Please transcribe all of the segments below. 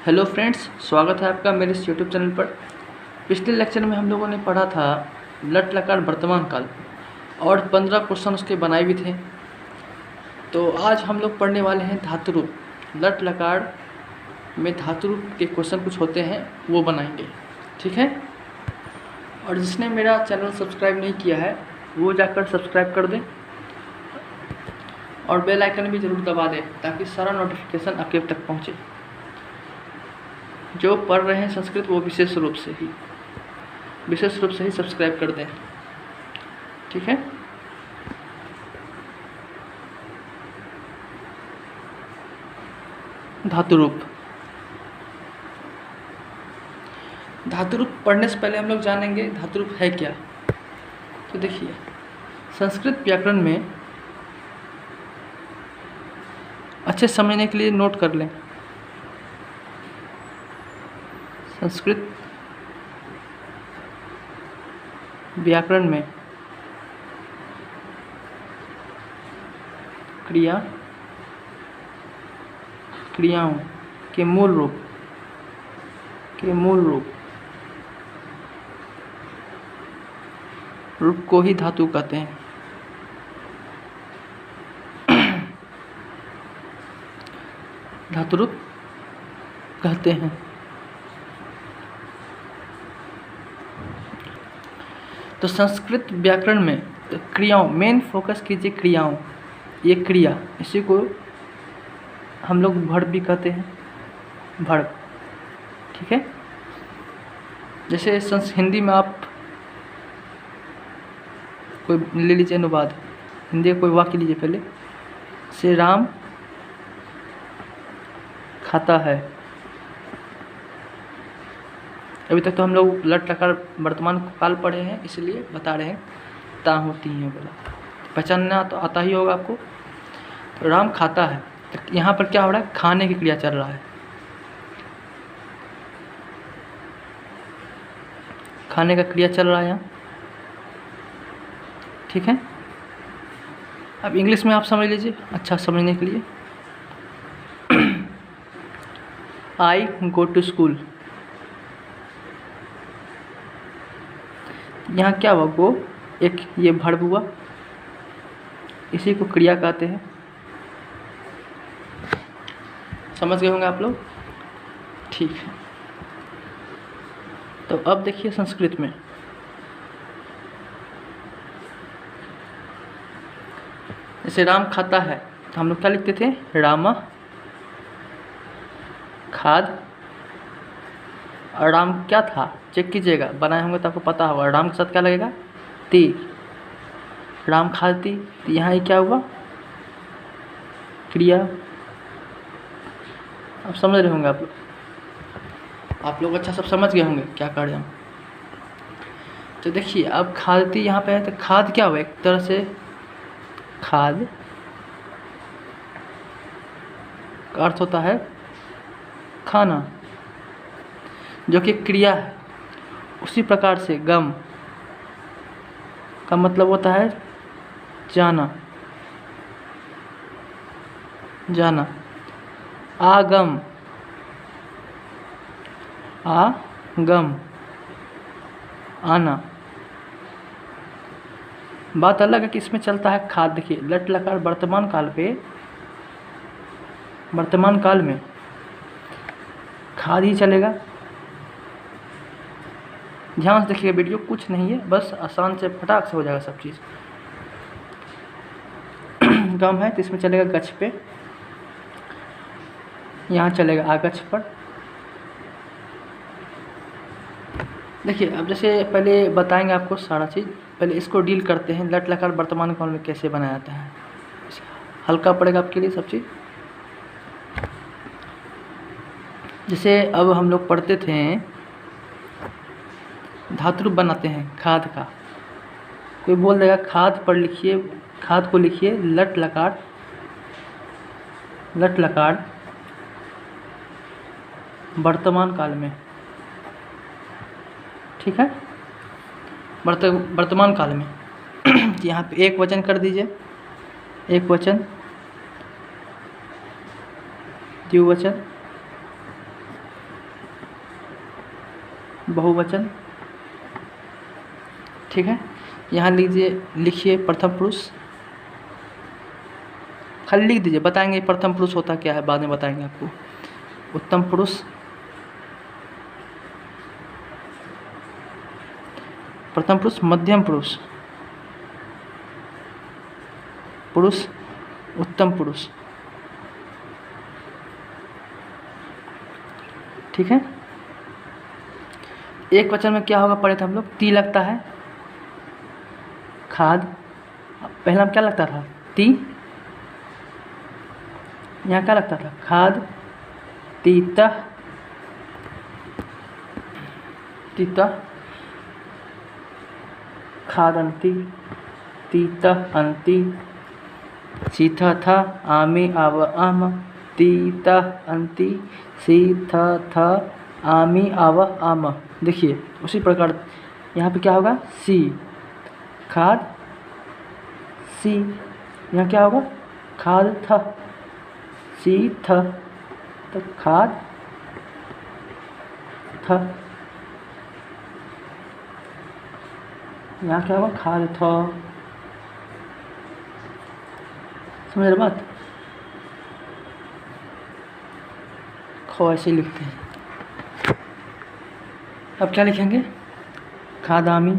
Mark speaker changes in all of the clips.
Speaker 1: Hello friends, स्वागत है आपका मेरे इस यूट्यूब चैनल पर। पिछले लेक्चर में हम लोगों ने पढ़ा था लट लकार वर्तमान काल और 15 क्वेश्चन उसके बनाए भी थे। तो आज हम लोग पढ़ने वाले हैं धातु रूप। लट लकार में धातु रूप के क्वेश्चन कुछ होते हैं वो बनाएंगे, ठीक है। और जिसने मेरा चैनल सब्सक्राइब नहीं किया है वो जाकर सब्सक्राइब कर दें और बेल आइकन भी ज़रूर दबा दें ताकि सारा नोटिफिकेशन आपके तक पहुँचे। जो पढ़ रहे हैं संस्कृत वो विशेष रूप से ही सब्सक्राइब कर दें, ठीक है। धातु रूप पढ़ने से पहले हम लोग जानेंगे धातु रूप है क्या। तो देखिए, संस्कृत व्याकरण में अच्छे समझने के लिए नोट कर लें। संस्कृत व्याकरण में क्रियाओं के मूल रूप को ही धातु कहते हैं। धातु रूप कहते हैं। तो संस्कृत व्याकरण में तो क्रियाओं, मेन फोकस कीजिए क्रियाओं। ये क्रिया, इसी को हम लोग वर्ब भी कहते हैं, वर्ब, ठीक है। जैसे हिंदी में आप कोई ले लीजिए अनुवाद, हिंदी का कोई वाक्य लीजिए पहले से, राम खाता है। अभी तक तो हम लोग लट लकार वर्तमान काल पढ़े हैं, इसलिए बता रहे हैं ता होती हैं बोला, पहचानना तो आता ही होगा आपको। तो राम खाता है, तो यहाँ पर क्या हो रहा है, खाने की क्रिया चल रहा है, खाने का क्रिया चल रहा है यहाँ, ठीक है। अब इंग्लिश में आप समझ लीजिए अच्छा समझने के लिए। आई गो टू स्कूल, यहाँ क्या हुआ, गो एक ये वर्ब हुआ, इसी को क्रिया कहते हैं। समझ गए होंगे आप लोग, ठीक है। तो अब देखिए संस्कृत में जैसे राम खाता है तो हम लोग क्या लिखते थे, रामा खाद। और राम क्या था, चेक कीजिएगा, बनाए होंगे तो आपको पता होगा। राम के साथ क्या लगेगा, ती, राम खाती। तो यहाँ ही क्या हुआ, क्रिया। अब समझ रहे होंगे आप लोग अच्छा सब समझ गए होंगे क्या कर रहे हम। तो देखिए अब खादती यहाँ पे है, तो खाद क्या हुआ, एक तरह से खाद का अर्थ होता है खाना, जो कि क्रिया है। उसी प्रकार से गम का मतलब होता है जाना, आगम आना। बात अलग है कि इसमें चलता है खाद। देखिए लट लकार वर्तमान काल में खाद ही चलेगा। ध्यान से देखिएगा, वीडियो कुछ नहीं है, बस आसान से फटाक से हो जाएगा सब चीज़। गम है तो इसमें चलेगा गच्छ पे, यहाँ चलेगा आगच्छ पर। देखिए अब जैसे पहले बताएंगे आपको सारा चीज़, पहले इसको डील करते हैं लट लकार वर्तमान काल में कैसे बनाया जाता है। हल्का पड़ेगा आपके लिए सब चीज़। जैसे अब हम लोग पढ़ते थे धातु रूप बनाते हैं खाद का। कोई बोल देगा खाद पर लिखिए, खाद को लिखिए लट लकार वर्तमान काल में, ठीक है। वर्तमान काल में यहाँ पे एक वचन कर दीजिए, एक वचन, द्विवचन, बहुवचन। ठीक है, यहाँ लिखिए प्रथम पुरुष, खाली लिख दीजिए, बताएंगे प्रथम पुरुष होता क्या है, बाद में बताएंगे आपको। उत्तम पुरुष, प्रथम पुरुष, मध्यम पुरुष, पुरुष, उत्तम पुरुष। ठीक है, एक वचन में क्या होगा पढ़े थे हम लोग, ती लगता है, खाद, पहला में क्या लगता था, ती, यहाँ क्या लगता था, खाद, तीता, तीता, खादंती, तीता अंति, सीथा था, आमी आव आम, तीता अंति, सीथा था, आमी आव आम। देखिए उसी प्रकार यहाँ पे क्या होगा, सी, खाद, सी, यहाँ क्या होगा, खाद था, सी था, तो खाद था, यहाँ क्या होगा, खाद था। समझ रहे बात, खो ऐसे लिखते हैं। अब क्या लिखेंगे, खादामी,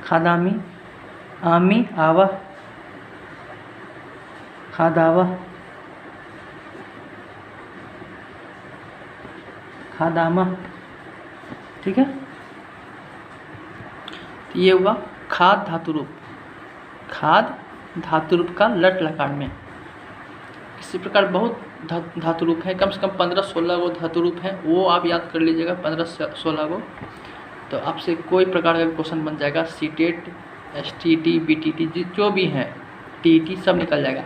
Speaker 1: खादामी, आमी आवा, खादावा, खादामा। ठीक है, तो ये हुआ खाद धातु रूप, खाद धातु रूप का लट लकार में। इसी प्रकार बहुत धातु रूप है, कम से कम 15-16 गो धातु रूप हैं, वो आप याद कर लीजिएगा, 15-16 गो। तो आपसे कोई प्रकार का क्वेश्चन बन जाएगा, सीटेट, एसटीटी, बीटीटी, जो भी हैं, टीटी, सब निकल जाएगा।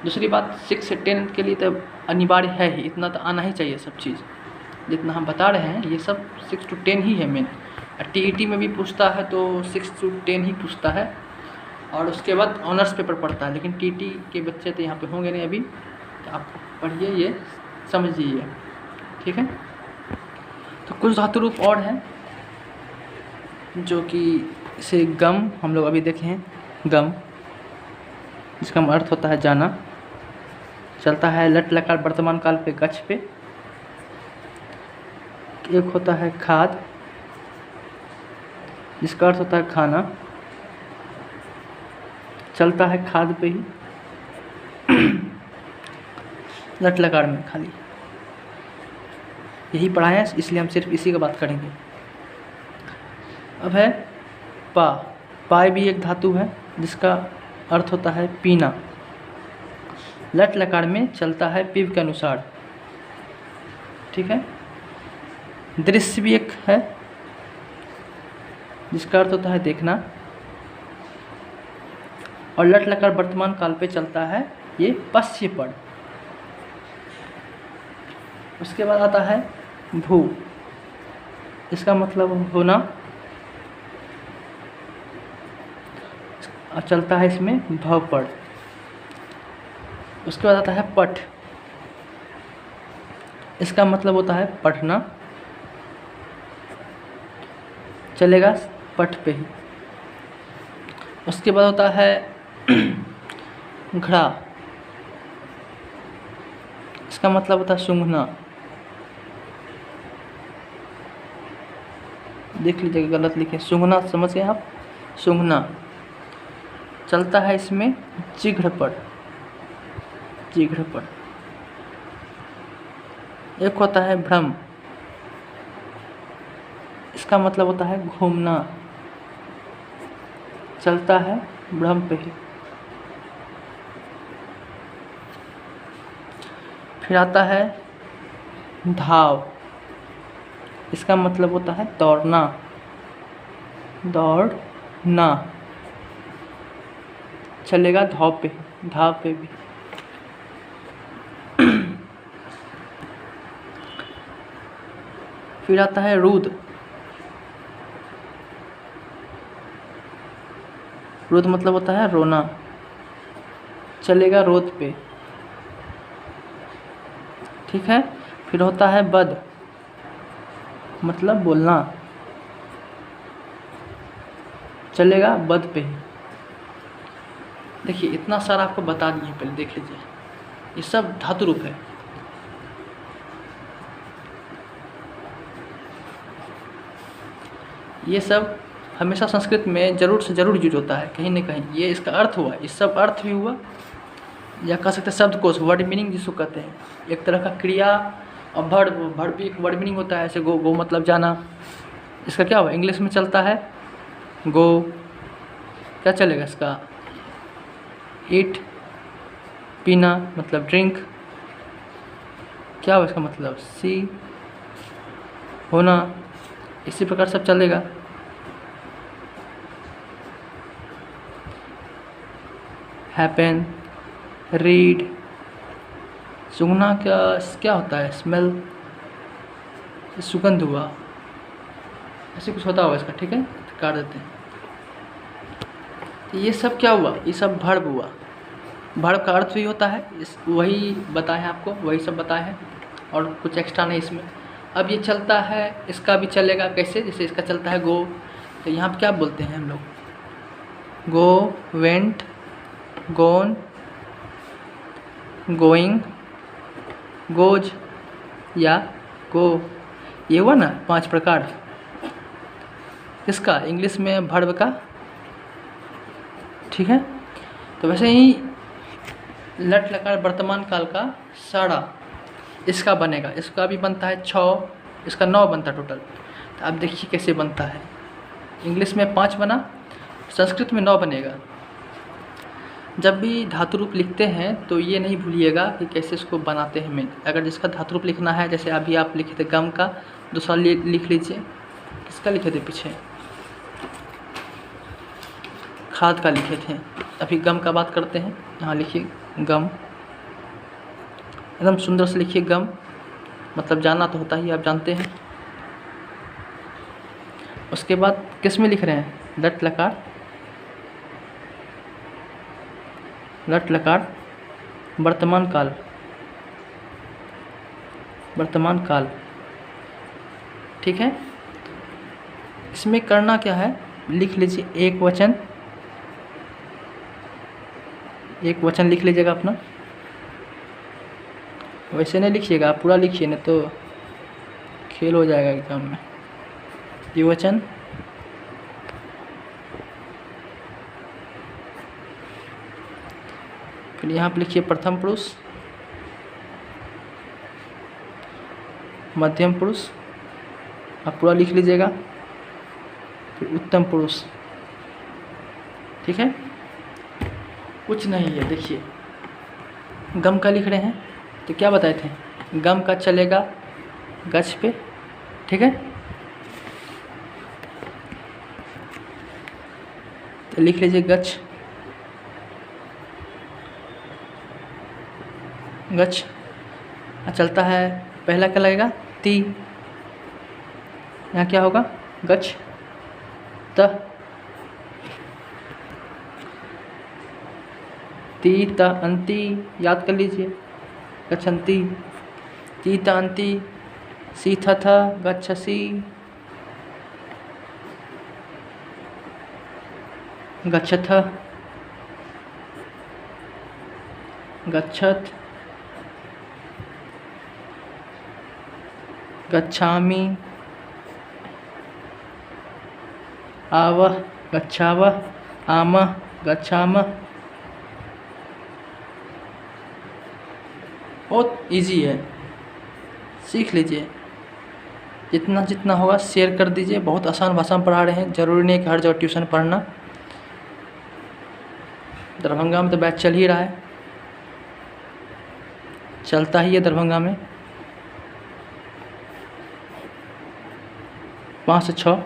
Speaker 1: दूसरी बात 6 से 10 के लिए तो अनिवार्य है ही, इतना तो आना ही चाहिए, सब चीज़ जितना हम बता रहे हैं ये सब 6 to 10 ही है मेन। टीईटी में भी पूछता है तो 6 to 10 ही पूछता है, और उसके बाद ऑनर्स पेपर पढ़ता है, लेकिन टीटी के बच्चे तो यहाँ पे होंगे नहीं अभी, तो आप पढ़िए, ये समझिए। ठीक है, तो कुछ धातु रूप और हैं जो कि इसे गम, हम लोग अभी देखे हैं, गम, इसका अर्थ होता है जाना, चलता है लट लकार वर्तमान काल पे गच्छ पे। एक होता है खाद, जिसका अर्थ होता है खाना, चलता है खाद पे ही, लट लकार में खाली, यही पढ़ाया है, इसलिए हम सिर्फ इसी का बात करेंगे। अब है पा, पाए भी एक धातु है जिसका अर्थ होता है पीना, लट लकार में चलता है पिव के अनुसार। ठीक है, दृश्य भी एक है जिसका अर्थ होता है देखना, और लट लकार वर्तमान काल पे चलता है ये पश्य पद। उसके बाद आता है भू, इसका मतलब होना, और चलता है इसमें भव पद। उसके बाद आता है पठ, इसका मतलब होता है पढ़ना, चलेगा पठ पे ही। उसके बाद होता है घड़ा, इसका मतलब होता है सूंघना, देख लीजिएगा गलत लिखे, सूंघना, समझ गए आप, सूंघना, चलता है इसमें जिघ्र पद, जिघ्र पद। एक होता है भ्रम, इसका मतलब होता है घूमना, चलता है भ्रम पे ही। फिर आता है धाव, इसका मतलब होता है दौड़ना, दौड़ना, चलेगा धाव पे, धाव पे भी। फिर आता है रुद, रुद मतलब होता है रोना, चलेगा रोद पे। ठीक है, फिर होता है बद, मतलब बोलना, चलेगा बद पे ही। देखिए इतना सारा आपको बता दिए, पहले देख लीजिए, ये सब धातु रूप है। ये सब हमेशा संस्कृत में ज़रूर से ज़रूर यूज होता है कहीं न कहीं। ये इसका अर्थ हुआ, ये सब अर्थ भी हुआ, या कह सकते हैं शब्दकोश, वर्ड मीनिंग जिसको कहते हैं, एक तरह का क्रिया। और वर्ड भी एक वर्ड मीनिंग होता है, ऐसे गो मतलब जाना। इसका क्या हुआ, इंग्लिश में चलता है गो, क्या चलेगा इसका, ईट, पीना मतलब ड्रिंक, क्या हुआ इसका मतलब सी, होना। इसी प्रकार सब चलेगा। हैपन, रीड, सूंघना क्या होता है, स्मेल, सुगंध हुआ, ऐसे कुछ होता होगा इसका, ठीक है, काट देते हैं। तो ये सब क्या हुआ, ये सब वर्ब हुआ। वर्ब का अर्थ भी होता है, वही बताए हैं आपको, वही सब बताए हैं, और कुछ एक्स्ट्रा नहीं इसमें। अब ये चलता है, इसका भी चलेगा कैसे, जैसे इसका चलता है गो, तो यहाँ पर क्या बोलते हैं हम लोग, गो, वेंट, गोन, गोइंग, गोज या गो। ये हुआ ना 5 प्रकार इसका इंग्लिश में वर्ब का, ठीक है। तो वैसे ही लट लकार वर्तमान काल का सारा इसका बनेगा, इसका भी बनता है 6, इसका 9 बनता है टोटल। तो आप देखिए कैसे बनता है, इंग्लिश में 5 बना, संस्कृत में 9 बनेगा। जब भी धातु रूप लिखते हैं तो ये नहीं भूलिएगा कि कैसे इसको बनाते हैं मेन। अगर जिसका धातु रूप लिखना है, जैसे अभी आप लिखे थे गम का, दूसरा लिख लीजिए, किसका लिखे थे पीछे, खाद का लिखे थे। अभी गम का बात करते हैं, यहाँ लिखिए गम, एकदम सुंदर से लिखिए गम, मतलब जानना तो होता ही, आप जानते हैं। उसके बाद किस में लिख रहे हैं, लट लकार, लट लकार वर्तमान काल, वर्तमान काल, ठीक है। इसमें करना क्या है, लिख लीजिए एक वचन लिख लीजिएगा अपना, वैसे नहीं लिखिएगा, आप पूरा लिखिए, नहीं तो खेल हो जाएगा एग्जाम में। द्विवचन, फिर यहाँ पर लिखिए प्रथम पुरुष, मध्यम पुरुष, आप पूरा लिख लीजिएगा, फिर उत्तम पुरुष, ठीक है। कुछ नहीं है, देखिए गम का लिख रहे हैं तो क्या बताए थे, गम का चलेगा गच पे, ठीक है। तो लिख लीजिए गच, गच चलता है, पहला क्या लगेगा ती, यहाँ क्या होगा गच त, ती त अंति, याद कर लीजिए, गच्छन्ति, ती त अंति, सी थ थ गच्छसि, गच्छथ, गच्छत, गच्छामि, आवह, गच्छावह, आमः, गच्छामः। बहुत इजी है, सीख लीजिए, जितना जितना होगा शेयर कर दीजिए। बहुत आसान भाषा में पढ़ा रहे हैं, ज़रूरी नहीं कि हर जगह ट्यूशन पढ़ना। दरभंगा में तो बैच चल ही रहा है, चलता ही है दरभंगा में 5 से 6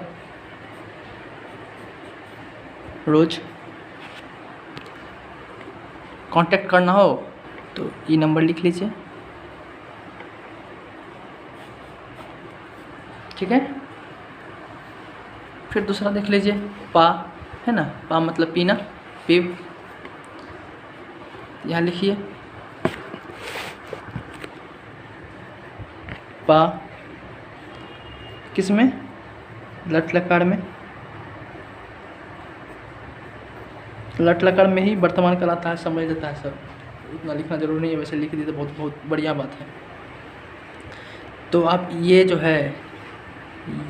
Speaker 1: रोज़। कांटेक्ट करना हो तो ये नंबर लिख लीजिए, ठीक है। फिर दूसरा देख लीजिए, पा है ना, पा मतलब पीना, पीव, यहाँ लिखिए पा, किस में? लट लकार में। लट लकार में ही वर्तमान काल आता है, समझ लेता है सब, इतना लिखना जरूरी नहीं है, वैसे लिख दी तो बहुत बहुत बढ़िया बात है। तो आप ये जो है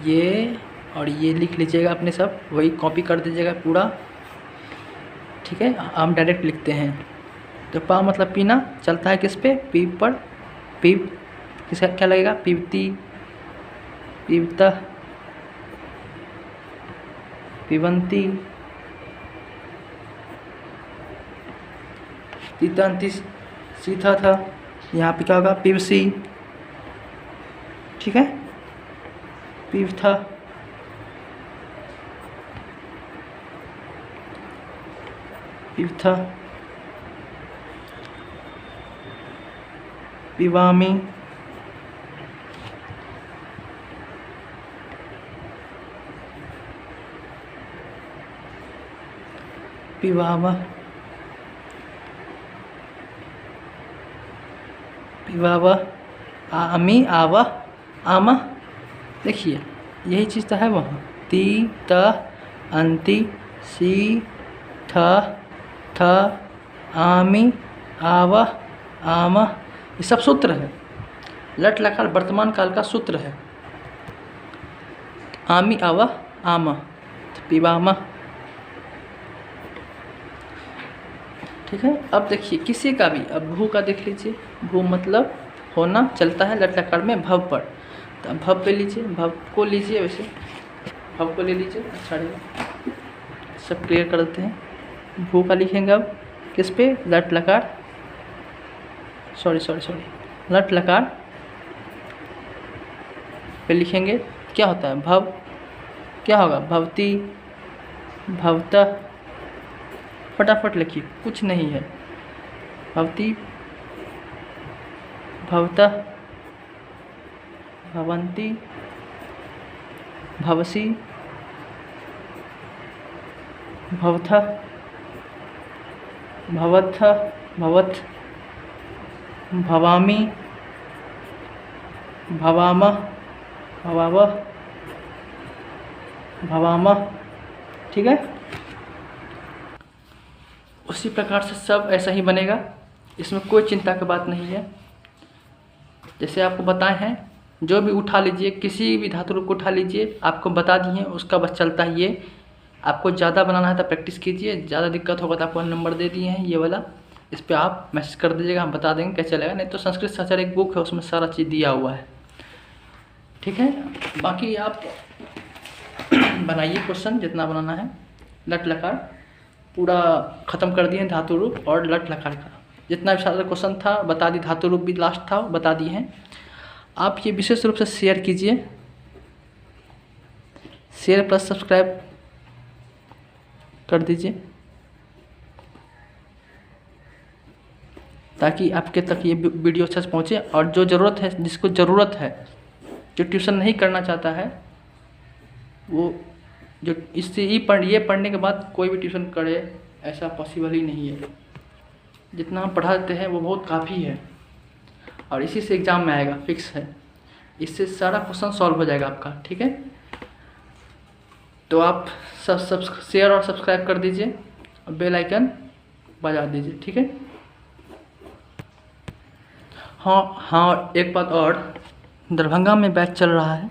Speaker 1: ये और ये लिख लीजिएगा अपने, सब वही कॉपी कर दीजिएगा पूरा, ठीक है। हम डायरेक्ट लिखते हैं। तो पा मतलब पीना, चलता है किस पे? पीप पर। पीप किसका क्या लगेगा? पीवती, पीवता, पीवंती, तीतांती, सीथा था, यहाँ पे क्या होगा? पीवसी, ठीक है। पीवथा, पीवथा, पिवामी, पिवावा, पिवावा, आमी, आवा, आमा। देखिए यही चीज़ तो है वहाँ। ती, त, अंति, सी, थ, थ, आमी, आवा, आमा, ये सब सूत्र है। लट लकार वर्तमान काल का सूत्र है। आमी, आवा, आमा, पिवामा, ठीक है। अब देखिए किसी का भी, अब भू का देख लीजिए। भू मतलब होना, चलता है लट लकार में भव पर, तो अब भव पे लीजिए, भव को लीजिए, वैसे भव को ले लीजिए, अच्छा रहेगा। सब क्लियर कर देते हैं। भू का लिखेंगे अब किस पे? लट लकार, सॉरी लट लकार पे लिखेंगे। क्या होता है? भव, क्या होगा? भवती, भवता, फटाफट लिखिए, कुछ नहीं है। भवती, भवता, भवंती, भवसी, भवथा, भवथ, भवथ, भवामी, भवामा, भवावह, भवामा, ठीक है। उसी प्रकार से सब ऐसा ही बनेगा, इसमें कोई चिंता की बात नहीं है। जैसे आपको बताए हैं, जो भी उठा लीजिए, किसी भी धातु रूप को उठा लीजिए, आपको बता दिए हैं, उसका बस चलता है ये। आपको ज़्यादा बनाना है तो प्रैक्टिस कीजिए, ज़्यादा दिक्कत होगा तो आपको नंबर दे दिए हैं ये वाला, इस पर आप मैसेज कर दीजिएगा, हम बता देंगे कैसे चलेगा। नहीं तो संस्कृत साक्षर एक बुक है, उसमें सारा चीज़ दिया हुआ है, ठीक है। बाकी आप बनाइए क्वेश्चन जितना बनाना है। लट लकार पूरा ख़त्म कर दिए हैं, धातु रूप और लट लकार का जितना भी सारा क्वेश्चन था बता दी, धातु रूप भी लास्ट था बता दिए हैं। आप ये विशेष रूप से शेयर कीजिए, शेयर प्लस सब्सक्राइब कर दीजिए, ताकि आपके तक ये वीडियो अच्छे से पहुँचे। और जो ज़रूरत है, जिसको ज़रूरत है, जो ट्यूशन नहीं करना चाहता है, वो जो इससे ये पढ़ने के बाद कोई भी ट्यूशन करे, ऐसा पॉसिबल ही नहीं है। जितना हम पढ़ा देते हैं वो बहुत काफ़ी है, और इसी से एग्ज़ाम में आएगा, फिक्स है। इससे सारा क्वेश्चन सॉल्व हो जाएगा आपका, ठीक है। तो आप सब शेयर और सब्सक्राइब कर दीजिए और बेल आइकन बजा दीजिए, ठीक है। हाँ, एक बात और, दरभंगा में बैच चल रहा है,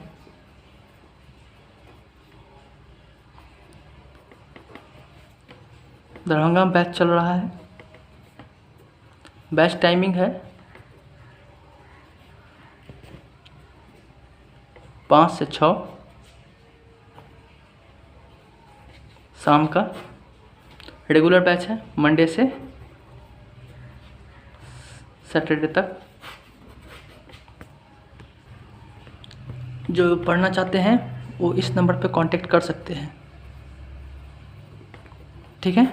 Speaker 1: दरभंगा में बैच चल रहा है। बैच टाइमिंग है 5 से 6 शाम का। रेगुलर बैच है मंडे से सैटरडे तक। जो पढ़ना चाहते हैं वो इस नंबर पे कांटेक्ट कर सकते हैं, ठीक है।